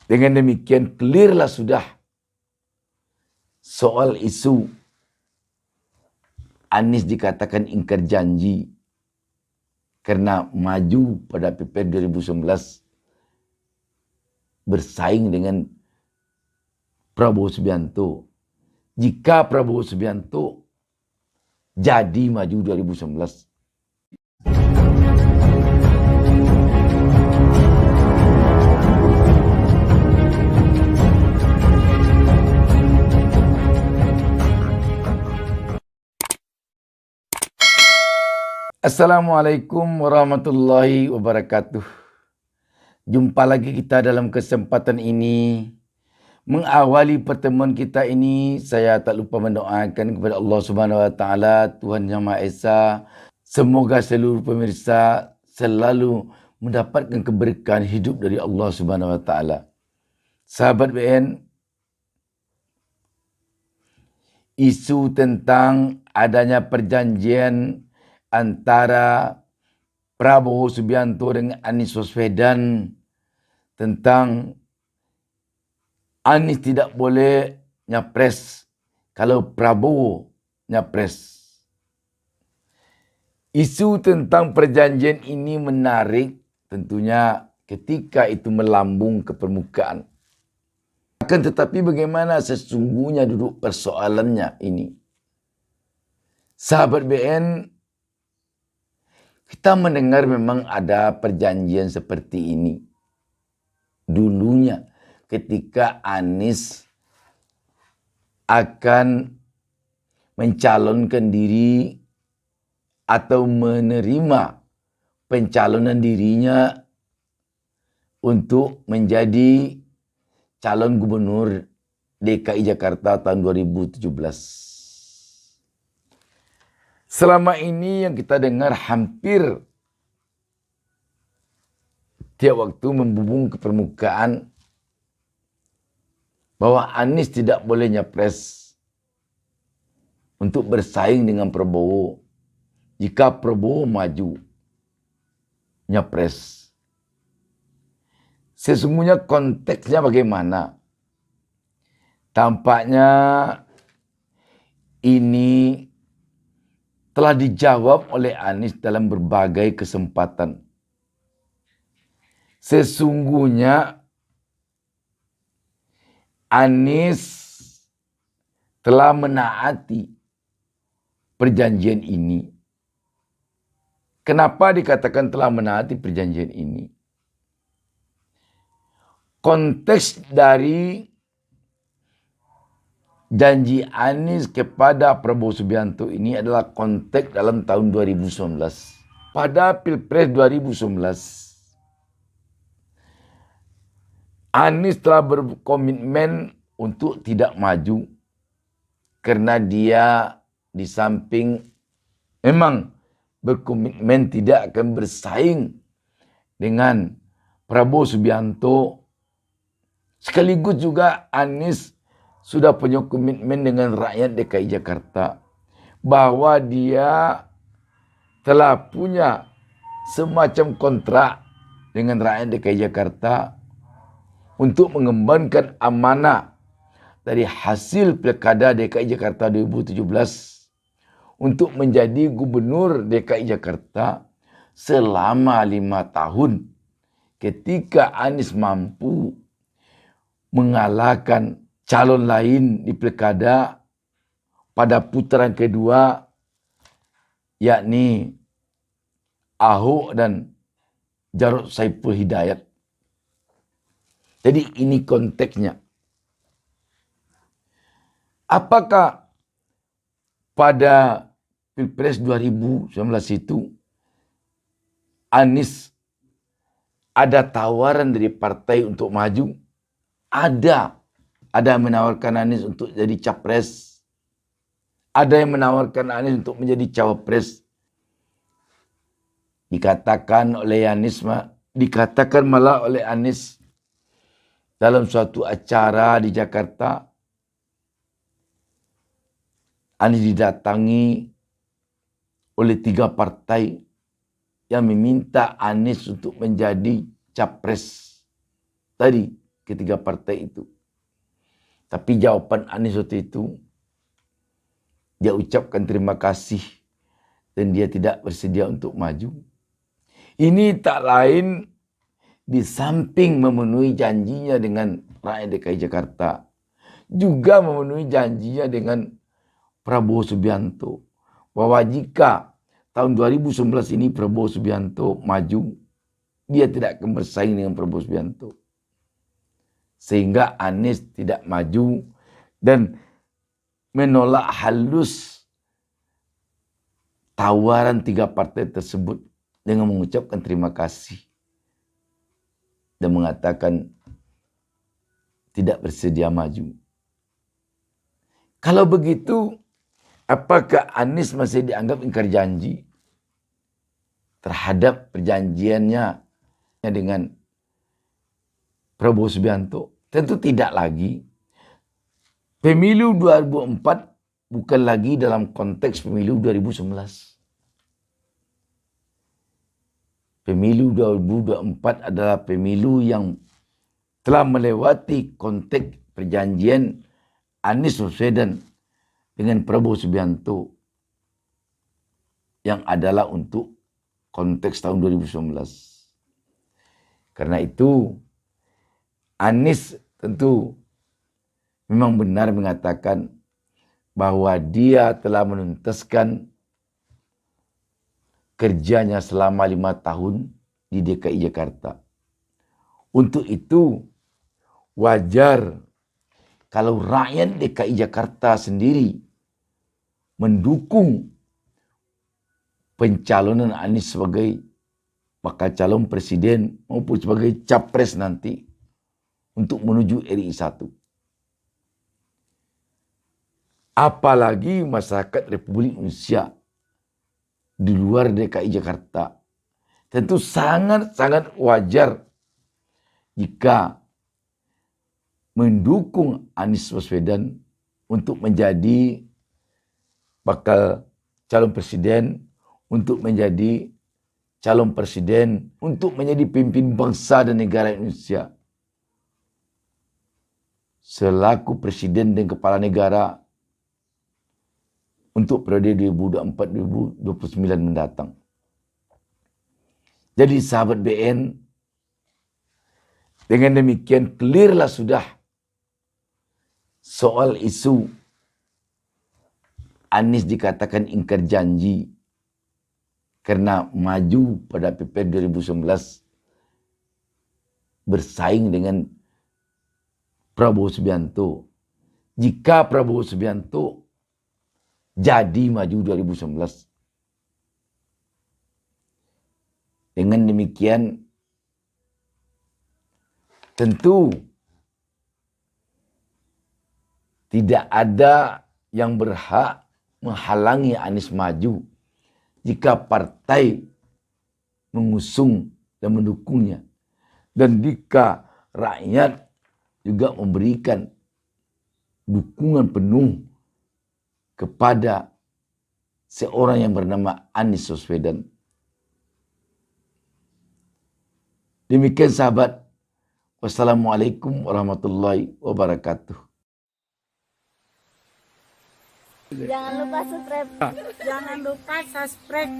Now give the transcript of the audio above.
Dengan demikian clearlah sudah soal isu Anies dikatakan ingkar janji karena maju pada Pilpres 2019 bersaing dengan Prabowo Subianto. Jika Prabowo Subianto jadi maju 2019, Assalamualaikum warahmatullahi wabarakatuh. Jumpa lagi kita dalam kesempatan ini. Mengawali pertemuan kita ini, saya tak lupa mendoakan kepada Allah Subhanahu Wa Taala, Tuhan Yang Maha Esa. Semoga seluruh pemirsa selalu mendapatkan keberkahan hidup dari Allah Subhanahu Wa Taala. Sahabat BN, isu tentang adanya perjanjian antara Prabowo Subianto dengan Anies Baswedan tentang Anies tidak boleh nyapres kalau Prabowo nyapres. Isu tentang perjanjian ini menarik tentunya ketika itu melambung ke permukaan. Akan tetapi bagaimana sesungguhnya duduk persoalannya ini? Sahabat BN, kita mendengar memang ada perjanjian seperti ini. Dulunya ketika Anies akan mencalonkan diri atau menerima pencalonan dirinya untuk menjadi calon gubernur DKI Jakarta tahun 2017. Selama ini yang kita dengar hampir tiap waktu membubung ke permukaan bahwa Anies tidak boleh nyapres untuk bersaing dengan Prabowo jika Prabowo maju nyapres. Sesungguhnya konteksnya bagaimana? Tampaknya ini telah dijawab oleh Anies dalam berbagai kesempatan. Sesungguhnya Anies telah menaati perjanjian ini. Kenapa dikatakan telah menaati perjanjian ini? Konteks dari janji Anies kepada Prabowo Subianto ini adalah konteks dalam tahun 2019. Pada Pilpres 2019, Anies telah berkomitmen untuk tidak maju karena dia di samping memang berkomitmen tidak akan bersaing dengan Prabowo Subianto. Sekaligus juga Anies sudah punya komitmen dengan rakyat DKI Jakarta bahwa dia telah punya semacam kontrak dengan rakyat DKI Jakarta untuk mengembangkan amanah dari hasil Pilkada DKI Jakarta 2017 untuk menjadi gubernur DKI Jakarta selama 5 tahun ketika Anies mampu mengalahkan calon lain di Pilkada pada putaran kedua, yakni Ahok dan Jarod Saiful Hidayat. Jadi ini konteksnya. Apakah pada Pilpres 2019 itu Anies ada tawaran dari partai untuk maju? Ada. Ada yang menawarkan Anies untuk jadi capres. Ada yang menawarkan Anies untuk menjadi cawapres. Dikatakan malah oleh Anies dalam suatu acara di Jakarta, Anies didatangi oleh 3 partai yang meminta Anies untuk menjadi capres tadi ketiga partai itu. Tapi jawaban Anies waktu itu, dia ucapkan terima kasih dan dia tidak bersedia untuk maju. Ini tak lain di samping memenuhi janjinya dengan rakyat DKI Jakarta, juga memenuhi janjinya dengan Prabowo Subianto. Bahwa jika tahun 2019 ini Prabowo Subianto maju, dia tidak akan bersaing dengan Prabowo Subianto. Sehingga Anies tidak maju dan menolak halus tawaran tiga partai tersebut dengan mengucapkan terima kasih dan mengatakan tidak bersedia maju. Kalau begitu, apakah Anies masih dianggap ingkar janji terhadap perjanjiannya dengan Prabowo Subianto? Tentu tidak lagi. Pemilu 2004 bukan lagi dalam konteks pemilu 2019. Pemilu 2024 adalah pemilu yang telah melewati konteks perjanjian Anies Baswedan dengan Prabowo Subianto yang adalah untuk konteks tahun 2019. Karena itu Anies tentu memang benar mengatakan bahwa dia telah menuntaskan kerjanya selama 5 tahun di DKI Jakarta. Untuk itu wajar kalau rakyat DKI Jakarta sendiri mendukung pencalonan Anies sebagai bakal calon presiden maupun sebagai capres nanti untuk menuju RI 1. Apalagi masyarakat Republik Indonesia di luar DKI Jakarta. Tentu sangat-sangat wajar jika mendukung Anies Baswedan untuk menjadi bakal calon presiden, untuk menjadi calon presiden, untuk menjadi pimpin bangsa dan negara Indonesia. Selaku presiden dan kepala negara untuk periode 2024-2029 mendatang. Jadi sahabat BN, dengan demikian clearlah sudah soal isu Anies dikatakan ingkar janji karena maju pada Pilpres 2019 bersaing dengan Prabowo Subianto. Jika Prabowo Subianto jadi maju 2019. Dengan demikian tentu tidak ada yang berhak menghalangi Anies maju jika partai mengusung dan mendukungnya. Dan jika rakyat juga memberikan dukungan penuh kepada seorang yang bernama Anies Baswedan. Demikian sahabat. Wassalamualaikum warahmatullahi wabarakatuh. Jangan lupa subscribe.